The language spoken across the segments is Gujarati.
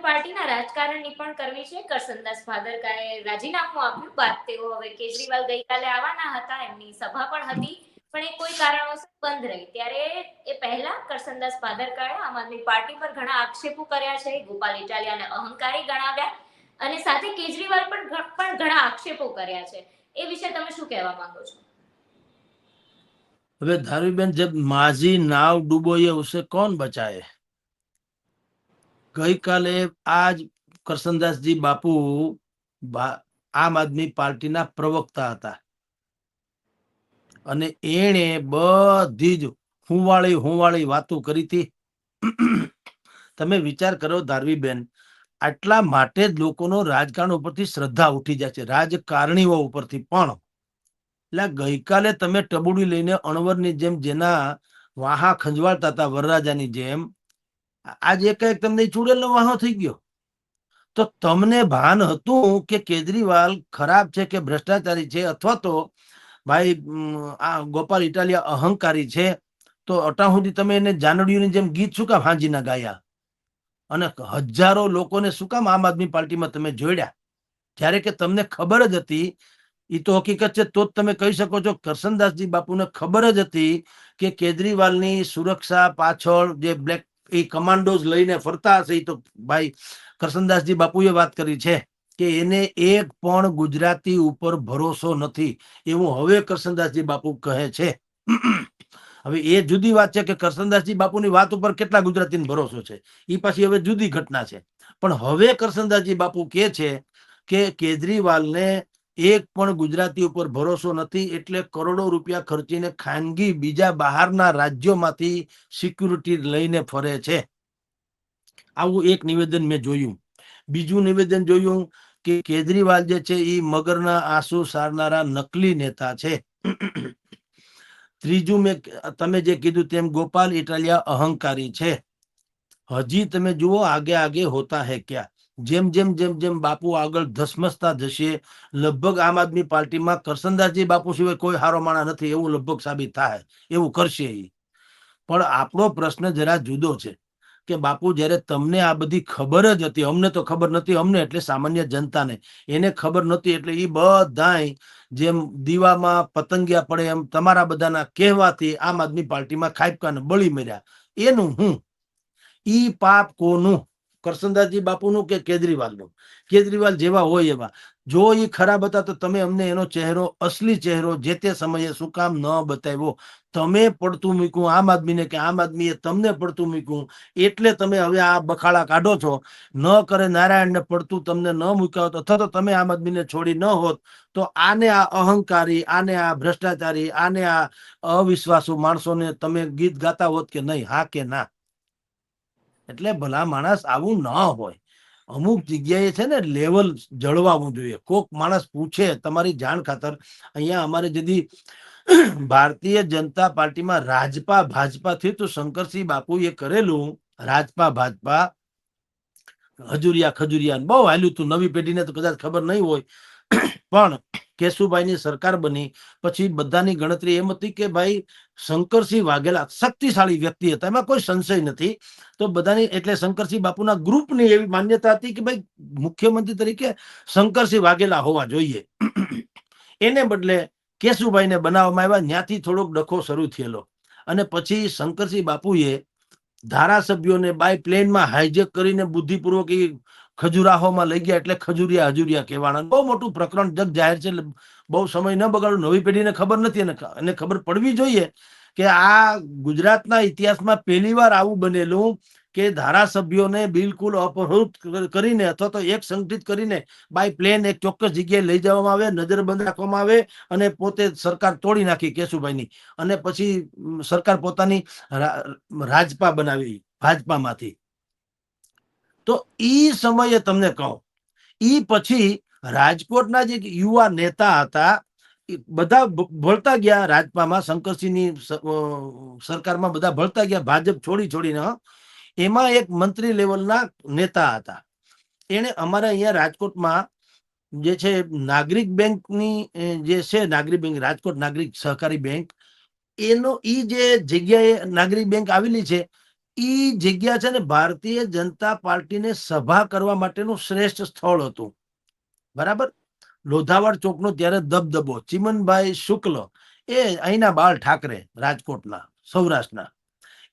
પાર્ટીના રાજકારણની પણ કરવી છે. કરસનદાસ ભાદરકાએ રાજીનામું આપ્યું બાદ તેઓ હવે કેજરીવાલ ગઈકાલે આવવાના હતા, એમની સભા પણ હતી, પણ એ કોઈ કારણોસર બંધ રહી. ત્યારે એ પહેલા કરસનદાસ ભાદરકાએ આમ આદમી પાર્ટી પર ઘણા આક્ષેપો કર્યા છે. ગોપાલ ઇટાલિયાને અહંકારી ગણાવ્યા અને સાથે કેજરીવાલ પર પણ ઘણા આક્ષેપો કર્યા છે. એ વિશે તમે શું કહેવા માંગો છો? હવે ધારવીબેન, जब माझी नाव डूबोए उसे कौन बचाए। ગઈકાલે આજ કરસનદાસજી બાપુ આમ આદમી પાર્ટીના પ્રવક્તા હતા અને એણે બધી જ હુંવાળી વાતો કરી હતી. તમે વિચાર કરો ધારવીબેન, આટલા માટે જ લોકોનો રાજકારણ ઉપરથી શ્રદ્ધા ઉઠી જાય છે, રાજકારણીઓ ઉપરથી પણ. એટલે ગઈકાલે તમે ટબુડી લઈને અણવરની જેમ જેના વાહા ખંજવાળતા હતા વરરાજાની જેમ, આજે કઈક તમને ચૂડેલનો વાહો થઈ ગયો. તો તમને ભાન હતું કે કેજરીવાલ ખરાબ છે કે ભ્રષ્ટાચારી છે, અથવા તો ભાઈ આ ગોપાલ ઇટાલિયા અહંકારી છે, તો અટા સુધી તમે એને જાનડીઓની જેમ ગીત શું કામ હાંજીના ગાયા અને હજારો લોકોને શું કામ આમ આદમી પાર્ટીમાં તમે જોડ્યા, જ્યારે કે તમને ખબર જ હતી. એ તો હકીકત છે, તો જ તમે કહી શકો છો. કરસનદાસજી બાપુને ખબર જ હતી કે કેજરીવાલની સુરક્ષા પાછળ જે બ્લેક એ કમાન્ડોઝ લઈને ફરતા હશે. એ તો ભાઈ કરસનદાસજી બાપુએ વાત કરી છે કે એને એક પણ ગુજરાતી ઉપર ભરોસો નથી, એવું હવે કરસનદાસજી બાપુ કહે છે. હવે એ જુદી વાત છે કે કરસનદાસજી બાપુની વાત ઉપર કેટલા ગુજરાતીને ભરોસો છે, એ પાછી હવે જુદી ઘટના છે. પણ હવે કરસનદાસજી બાપુ કે છે કે કેજરીવાલને એક પણ ગુજરાતી ઉપર ભરોસો નથી, એટલે કરોડો રૂપિયા ખર્ચીને ખાનગી બીજા બહારના રાજ્યોમાંથી સિક્યુરિટી લઈને ફરે છે. આવું એક નિવેદન મેં જોયું. બીજું નિવેદન જોયું કે કેજરીવાલ જે છે એ મગરના આંસુ સારનારા નકલી નેતા છે. ત્રીજું મેં તમે જે કીધું તેમ ગોપાલ ઇટાલિયા અહંકારી છે. હજી તમે જુઓ આગે આગે હોતા હે ક્યા. જેમ જેમ જેમ જેમ બાપુ આગળ ધસમસતા જશે, લગભગ આમ આદમી પાર્ટીમાં કરસનદાસજી બાપુ સિવાય કોઈ હારો માણા નથી એવું લગભગ સાબિત થાય, એવું કરશે એ. પણ આપણો પ્રશ્ન જરા જુદો છે કે બાપુ, જ્યારે તમને આ બધી ખબર જ હતી, અમને તો ખબર નથી, અમને એટલે સામાન્ય જનતાને એને ખબર નથી, એટલે એ બધાય જેમ દીવામાં પતંગિયા પડે એમ તમારા બધાના કહેવાથી આમ આદમી પાર્ટીમાં ખાઈપકાને બળી મર્યા. એનું હું ઈ પાપ કોનું? કરસનદાસજી બાપુનું કે કેજરીવાલનું? કેજરીવાલ જેવા હોય એવા. જો એ ખરાબ હતા તો તમે અમને એનો ચહેરો, અસલી ચહેરો જે તે સમયે શું કામ ન બતાવ્યો? તમે પડતું મૂક્યું આમ આદમીને કે આમ આદમીએ તમને પડતું મૂક્યું, એટલે તમે હવે આ બખાડા કાઢો છો. ન કરે નારાયણને પડતું તમને ન મૂક્યા હોત, અથવા તો તમે આમ આદમીને છોડી ન હોત, તો આને આ અહંકારી, આને આ ભ્રષ્ટાચારી, આને આ અવિશ્વાસુ માણસોને તમે ગીત ગાતા હોત કે નહીં? હા કે ના? એટલે ભલા માણસ આવું ન હોય. અમુક જગ્યાએ છે ને લેવલ જળવાવું જોઈએ. કોક માણસ પૂછે તમારી જાણ ખાતર, અહીંયા અમારે જદી ભારતીય જનતા પાર્ટીમાં રાજપા ભાજપા થી તો શંકરસિંહ બાપુ એ કરેલું રાજપા ભાજપા હજુરિયા ખજુરિયા બહુ હાલ્યું તું. નવી પેઢીને તો કદાચ ખબર નહીં હોય, પણ કેશુભાઈની સરકાર બની પછી બધાની ગણતરી એમ હતી કે ભાઈ શંકરસિંહ વાઘેલા શક્તિશાળી વ્યક્તિ હતા, એમાં કોઈ સંશય નથી. તો બધાની એટલે શંકરસિંહ બાપુના ગ્રુપની એવી માન્યતા હતી કે ભાઈ મુખ્યમંત્રી તરીકે શંકરસિંહ વાઘેલા હોવા જોઈએ. એને બદલે કેશુભાઈને બનાવવામાં આવ્યા. ત્યાંથી થોડોક ડખો શરૂ થયેલો અને પછી શંકરસિંહ બાપુએ ધારાસભ્યોને બાય પ્લેનમાં હાઈજેક કરીને બુદ્ધિપૂર્વક એ ખજુરાહોમાં લઈ ગયા, એટલે ખજુરિયા હજુરિયા કહેવાના. બહુ મોટું પ્રકરણ જગ જાહેર છે, એટલે બહુ સમય ન બગાડો. નવી પેઢીને ખબર નથી અને ખબર પડવી જોઈએ કે આ ગુજરાતના ઇતિહાસમાં પહેલી વાર આવું બનેલું કે ધારાસભ્યોને બિલકુલ અપહૃત કરીને અથવા તો એક સંગઠિત કરીને બાય પ્લેન એક ચોક્કસ જગ્યાએ લઈ જવામાં આવે, નજરબંધ રાખવામાં આવે અને પોતે સરકાર તોડી નાખી કેશુભાઈની, અને પછી સરકાર પોતાની રાજપા બનાવી ભાજપામાંથી. તો ઈ સમયે તમને કહું, ઈ પછી રાજકોટના જે યુવા નેતા હતા બધા ભળતા ગયા રાજપામાં, શંકરસિંહની સરકારમાં બધા ભળતા ગયા, ભાજપ છોડીને. એમાં એક મંત્રી લેવલના નેતા હતા. એને અમારા અહીંયા રાજકોટમાં જે છે નાગરિક બેંકની જે છે નાગરિક બેંક, રાજકોટ નાગરિક સહકારી બેંક, એનો ઈ જે જગ્યાએ નાગરિક બેંક આવેલી છે ઈ જગ્યા છે ને ભારતીય જનતા પાર્ટીને સભા કરવા માટેનું શ્રેષ્ઠ સ્થળ હતું. બરાબર. લોધાવાડ ચોકનો ત્યારે દબદબો. ચિમનભાઈ શુક્લ એ અહીંના બાળ ઠાકરે, રાજકોટના, સૌરાષ્ટ્રના,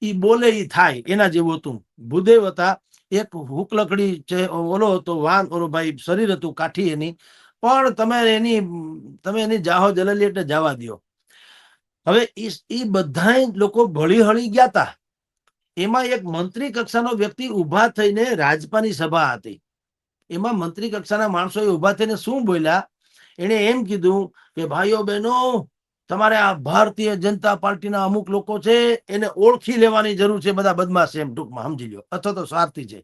ઈ બોલે ઈ થાય એના જેવું હતું. ભૂદેવ હતા, એક હુકલકડી ઓલો હતો, વાન ઓલો ભાઈ શરીર હતું, કાઠી એની, પણ તમે એની જાહો જલેલી એટલે જવા દો. હવે ઈ બધા લોકો ભળી હળી ગયા તા. એમાં એક મંત્રી કક્ષાનો વ્યક્તિ ઉભા થઈને, રાજપાની સભા હતી, એમાં મંત્રી કક્ષાના માણસો ઉભા થઈને શું બોલ્યા, એને એમ કીધું કે ભાઈઓ બહેનો, તમારે આ ભારતીય જનતા પાર્ટીના અમુક લોકો છે એને ઓળખી લેવાની જરૂર છે, બધા બદમાશ છે એમ ટૂંકમાં સમજી લો, અથવા તો સ્વાર્થી છે.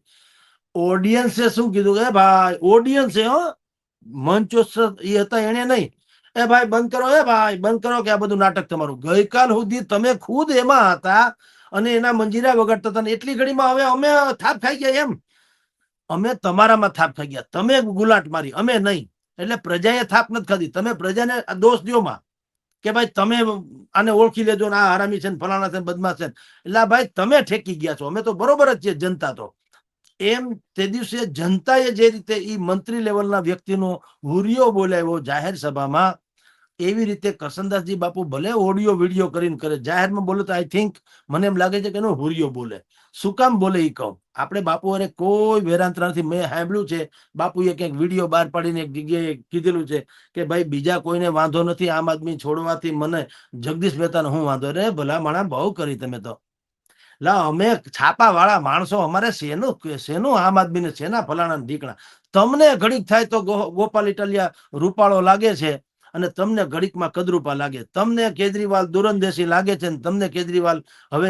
ઓડિયન્સે શું કીધું કે ભાઈ, ઓડિયન્સે મંચસ્થ એ હતા એને નહીં, એ ભાઈ બંધ કરો, એ ભાઈ બંધ કરો કે આ બધું નાટક તમારું. ગઈકાલ સુધી તમે ખુદ એમાં હતા અને એના મંજીરા વગાડતા હતા, એટલી ઘડીમાં હવે અમે થાપ ખાઈ ગયા એમ. અમે તમારામાં થાપ ખાઈ ગયા, તમે ગુલાટ મારી, અમે નહીં. એટલે પ્રજાએ થાપ નથી ખાધી, તમે પ્રજાને દોષ દ્યોમાં કે ભાઈ તમે આને ઓળખી લેજો ને આ હરામી છે ને ફલાણા છે બદમાશ છે. એટલે ભાઈ તમે ઠેકી ગયા છો, અમે તો બરોબર જ છીએ જનતા તો. એમ તે દિવસે જનતાએ જે રીતે ઈ મંત્રી લેવલના વ્યક્તિનો હુરિયો બોલાવ્યો જાહેર સભામાં, એવી રીતે કરસનદાસજી બાપુ ભલે ઓડિયો વિડીયો કરીને કરે, જાહેરમાં બોલે તો આઈ થિંક મને એમ લાગે છે કે એનો હુરિયો બોલે. શું કામ બોલે એ કહું. આપણે બાપુ અરે કોઈ વેરાંતરા નથી. મેં સાંભળ્યું છે બાપુએ ક્યાંક વિડીયો બહાર પાડીને એક જગ્યાએ કીધેલું છે કે ભાઈ બીજા કોઈને વાંધો નથી આમ આદમી છોડવાથી, મને જગદીશ મહેતાને હું વાંધો. રે ભલા માણા બહુ કરી તમે તો. લા અમે છાપા વાળા માણસો, અમારે શેનું આમ આદમી ને શેના ફલાણા ઢીકણા. તમને ઘડીક થાય તો ગોપાલ ઇટાલિયા રૂપાળો લાગે છે અને તમને ઘડીકમાં કદરૂપા લાગે. તમને કેજરીવાલ દુરંદેશી લાગે છે ને તમને કેજરીવાલ હવે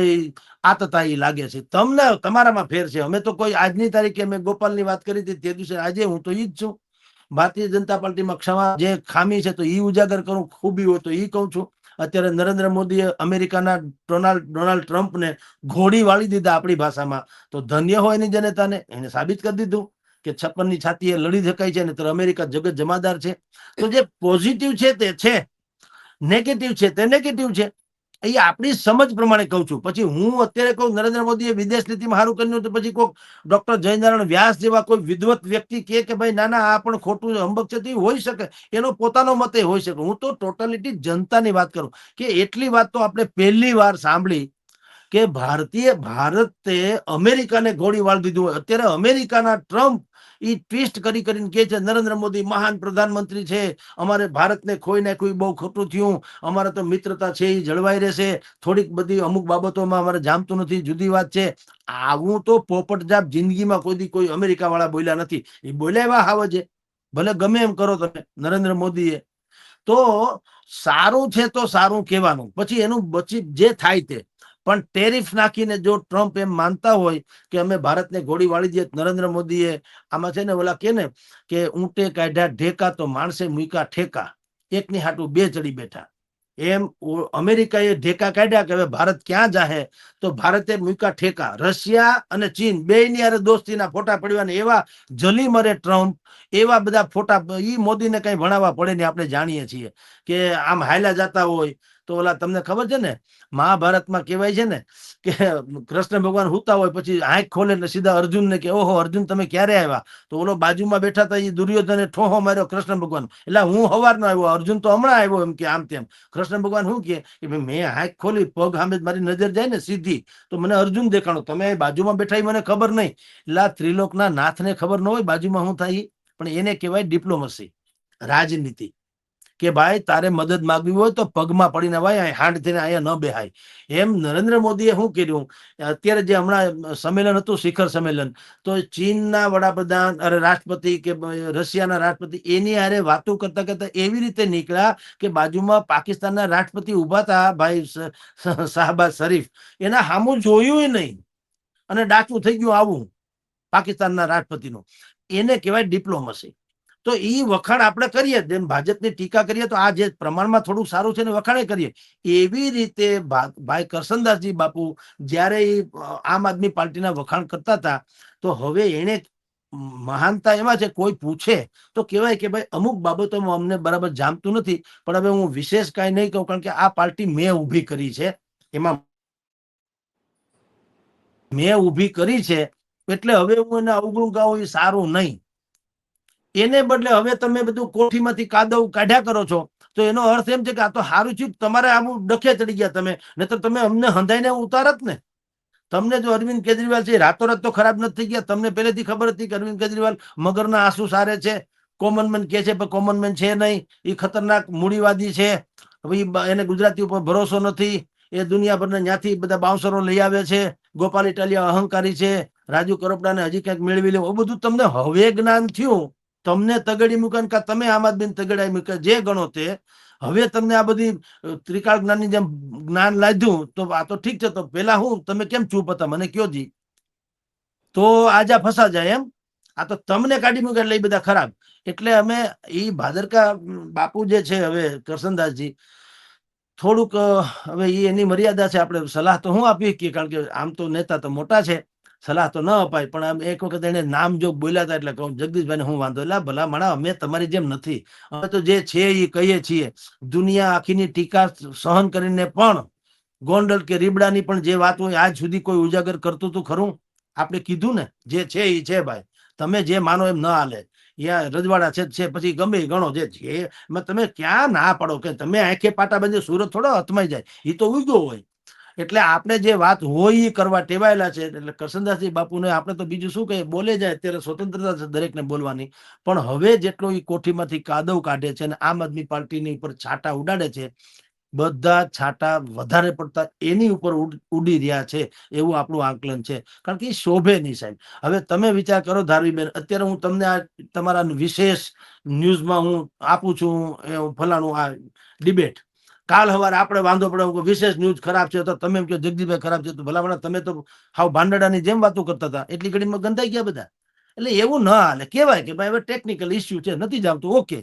આતતાઈ લાગે છે. તમને તમારામાં ફેર છે. અમે તો કોઈ આજની તારીખે મેં ગોપાલની વાત કરી હતી તે દિવસે, આજે હું તો ઈ જ છું. ભારતીય જનતા પાર્ટીમાં ક્ષમા જે ખામી છે તો ઈ ઉજાગર કરું, ખૂબી હોય તો ઈ કહું છું. અત્યારે નરેન્દ્ર મોદીએ અમેરિકાના ડોનાલ્ડ ટ્રમ્પને ઘોડી વાળી દીધા આપણી ભાષામાં, તો ધન્ય હોય એની જનતાને. એને સાબિત કરી દીધું કે 56ની છાતીએ લડી શકાય છે ને તો અમેરિકા જગત જમાદાર છે. તો જે પોઝિટિવ છે તે છે, નેગેટિવ છે તે નેગેટિવ છે. એ આપણી સમજ પ્રમાણે કહું છું. પછી હું અત્યારે કહું નરેન્દ્ર મોદીએ વિદેશ નીતિમાં સારું કર્યું તો પછી કોઈ ડોક્ટર જયનારાયણ વ્યાસ જેવા કોઈ વિદ્વત વ્યક્તિ કે ભાઈ ના ના આ પણ ખોટું હંબક છે, તે હોઈ શકે, એનો પોતાનો મતે હોઈ શકે. હું તો ટોટાલિટી જનતાની વાત કરું કે એટલી વાત તો આપણે પહેલી વાર સાંભળી કે ભારતે અમેરિકાને ઘોડી વાળી દીધું હોય. અત્યારે અમેરિકાના ટ્રમ્પ ઈ ટ્વિસ્ટ કરીને કે છે નરેન્દ્ર મોદી મહાન પ્રધાનમંત્રી છે, અમારે ભારતને ખોઈ નાખ્યું બહુ ખોટું થયું, અમારે તો મિત્રતા છે એ જળવાઈ રહેશે, થોડીક બધી અમુક બાબતોમાં અમારે જામતું નથી, જુદી વાત છે. આવું તો પોપટજાપ જિંદગીમાં કોઈ અમેરિકા વાળા બોલ્યા નથી. એ બોલ્યા એવા હાવ છે, ભલે ગમે એમ કરો તમે નરેન્દ્ર મોદીએ. તો સારું છે તો સારું કહેવાનું, પછી એનું બચી જે થાય તે. પણ ટેરિફ નાખીને જો ટ્રમ્પ એમ માનતા હોય કે અમે ભારતને ઘોડી વાળી દઈએ, નરેન્દ્ર મોદીએ આમાં છે ને ઓલા કે ને કે ઊંટે કાઢ્યા ઢેકા તો માણસે મૂક્યા ઠેકા, એકની હાટું બે ચડી બેઠા. એમ અમેરિકાએ ઢેકા કાઢ્યા કે હવે ભારત ક્યાં જાહે, તો ભારતે મૂક્યા ઠેકા. રશિયા અને ચીન બેયની હારે દોસ્તીના ફોટા પડ્યા, એવા જલી મરે ટ્રમ્પ, એવા બધા ફોટા. ઈ મોદીને કઈ ભણાવવા પડે નહીં, આપણે જાણીએ છીએ કે આમ હાલ્યા જતા હોય. તો ઓલા તમને ખબર છે ને મહાભારતમાં કહેવાય છે ને કે કૃષ્ણ ભગવાન હુતા હોય પછી આંખ ખોલે એટલે સીધા અર્જુનને કે ઓહો અર્જુન તમે ક્યારે આવ્યા, તો ઓલો બાજુમાં બેઠા હતા એ દુર્યોધને ઠોહો માર્યો કૃષ્ણ ભગવાન, એટલે હું હવારનો આવ્યો, અર્જુન તો હમણાં આવ્યો, એમ કે આમ તેમ. કૃષ્ણ ભગવાન શું કે મેં આંખ ખોલી, પગ સામે મારી નજર જાય ને સીધી તો મને અર્જુન દેખાણો, તમે બાજુમાં બેઠા મને ખબર નહીં. એટલે ત્રિલોકના નાથને ખબર ન હોય બાજુમાં શું થાય, પણ એને કહેવાય ડિપ્લોમસી, રાજનીતિ. કે ભાઈ તારે મદદ માંગવી હોય તો પગમાં પડીને ભાઈ હાંડ થઈને અહીંયા ન બેહાય. એમ નરેન્દ્ર મોદીએ શું કર્યું, અત્યારે જે હમણાં સંમેલન હતું, શિખર સંમેલન, તો ચીનના વડાપ્રધાન અરે રાષ્ટ્રપતિ કે રશિયાના રાષ્ટ્રપતિ એની હારે વાતો કરતા કરતા એવી રીતે નીકળ્યા કે બાજુમાં પાકિસ્તાનના રાષ્ટ્રપતિ ઉભા હતા ભાઈ શાહબાઝ શરીફ, એના સામું જોયું નહીં અને ડાચું થઈ ગયું આવું પાકિસ્તાનના રાષ્ટ્રપતિનું. એને કહેવાય ડિપ્લોમસી. તો એ વખાણ આપણે કરીએ, જેમ ભાજપની ટીકા કરીએ તો આ જે પ્રમાણમાં થોડું સારું છે ને વખાણે કરીએ, એવી રીતે ભાઈ કરસનદાસજી બાપુ જ્યારે આમ આદમી પાર્ટીના વખાણ કરતા હતા, તો હવે એને મહાનતા એમાં છે, કોઈ પૂછે તો કહેવાય કે ભાઈ અમુક બાબતોમાં અમને બરાબર જામતું નથી, પણ હવે હું વિશેષ કાંઈ નહીં કહું, કારણ કે આ પાર્ટી મેં ઊભી કરી છે. એમાં મેં ઊભી કરી છે એટલે હવે હું એને અવગુણ ગાઉં એ સારું નહીં. એને બદલે હવે તમે બધું કોઠીમાંથી કાદવ કાઢ્યા કરો છો તો એનો અર્થ એમ છે કે આ તો સારું થયું, તમારે આવું ડખે ચડી ગયા તમે, નહીતર તમે અમને હંધાઈને ઉતારત ને. તમને જો અરવિંદ કેજરીવાલ છે રાતોરાત તો ખરાબ નથી થઈ ગયા. તમને પહેલેથી ખબર હતી કે અરવિંદ કેજરીવાલ મગરના આંસુ સારે છે, કોમન મેન કે છે પણ કોમન મેન છે નહીં, એ ખતરનાક મૂડીવાદી છે, એને ગુજરાતી ઉપર ભરોસો નથી, એ દુનિયાભરના ત્યાંથી બધા બાઉન્સરો લઈ આવે છે, ગોપાલ ઇટાલિયા અહંકારી છે, રાજુ કરોપડાને હજી ક્યાંક મેળવી લેવું, બધું તમને હવે જ્ઞાન થયું. તમને તગડી મૂકે કે તમે આમ આદમી તગડાઈ મૂકે જે ગણો તે, હવે તમને આ બધી ત્રિકાળ જ્ઞાનની જેમ જ્ઞાન લાદ્યું તો આ તો ઠીક છે. તો પેલા હું તમે કેમ ચૂપ હતા મને કયો જી? તો આજા ફસા જાય એમ. આ તો તમને કાઢી મૂકે એટલે એ બધા ખરાબ. એટલે અમે એ ભાદરકા બાપુ જે છે હવે કરસનદાસજી થોડુંક હવે એની મર્યાદા છે. આપણે સલાહ તો હું આપી શકીએ કારણ કે આમ તો નેતા તો મોટા છે, સલાહ તો ન અપાય. પણ આમ એક વખત એને નામ જોગ બોલ્યા હતા એટલે કહું જગદીશભાઈને હું વાંધો, એટલે ભલા માણા અમે તમારી જેમ નથી, અમે તો જે છે એ કહીએ છીએ. દુનિયા આખીની ટીકા સહન કરીને પણ ગોંડલ કે રીબડાની પણ જે વાત હોય આજ સુધી કોઈ ઉજાગર કરતું હતું ખરું? આપણે કીધું ને જે છે એ છે ભાઈ, તમે જે માનો એમ ન હાલે. યા રજવાડા છે પછી ગમે ગણો જે છે તમે ક્યાં ના પાડો કે તમે આંખે પાટા બંધ સુરત થોડો હથમાઈ જાય, એ તો ઉગ્યો હોય. એટલે આપણે જે વાત હોય એ કરવા ટેવાયેલા છે. એટલે કરસનદાસજી બાપુને આપણે તો બીજું શું કહે, બોલે જાય અત્યારે સ્વતંત્રતા છે દરેકને બોલવાની, પણ હવે જેટલો એ કોઠીમાંથી કાદવ કાઢે છે અને આમ આદમી પાર્ટીની ઉપર છાંટા ઉડાડે છે, બધા છાંટા વધારે પડતા એની ઉપર ઉડી રહ્યા છે એવું આપણું આંકલન છે. કારણ કે એ શોભે નહીં સાહેબ. હવે તમે વિચાર કરો ધારવીબેન, અત્યારે હું તમને આ તમારા વિશેષ ન્યૂઝમાં હું આપું છું ફલાણું આ ડિબેટ, કાલ સવારે આપણે વાંધો પડે વિશેષ ન્યૂઝ ખરાબ છે તો તમે એમ કહો જગદીશભાઈ ખરાબ છે, તો ભલામણ તમે તો હાવ ભાંડડાની જેમ વાતો કરતા હતા, એટલી ઘડીમાં ગંધાઈ ગયા બધા. એટલે એવું ન હાલે. કહેવાય કે ભાઈ હવે ટેકનિકલ ઇસ્યુ છે નથી જાવતું ઓકે,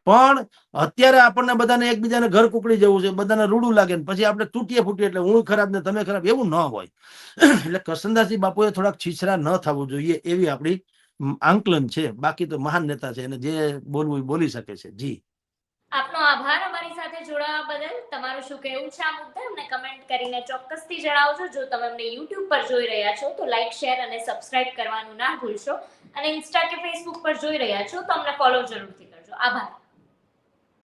પણ અત્યારે આપણને બધાને એકબીજાને ઘર કુકડી જવું છે, બધાને રૂડું લાગે ને પછી આપણે તૂટીએ ફૂટીએ એટલે હું ખરાબ ને તમે ખરાબ એવું ન હોય. એટલે કરસનદાસજી બાપુએ થોડાક છીછરા ન થવું જોઈએ એવી આપણી આંકલન છે. બાકી તો મહાન નેતા છે અને જે બોલવું એ બોલી શકે છે. જી આપનો આભાર અમારી સાથે જોડાવા બદલ. તમારું શું કહેવું છે આ મુદ્દે અમને કમેન્ટ કરીને ચોક્કસથી જણાવજો. જો તમે અમને YouTube પર જોઈ રહ્યા છો તો લાઈક, શેર અને સબસ્ક્રાઇબ કરવાનું ના ભૂલશો, અને ઇન્સ્ટા કે ફેસબુક પર જોઈ રહ્યા છો તો અમને ફોલો જરૂરથી કરજો. આભાર.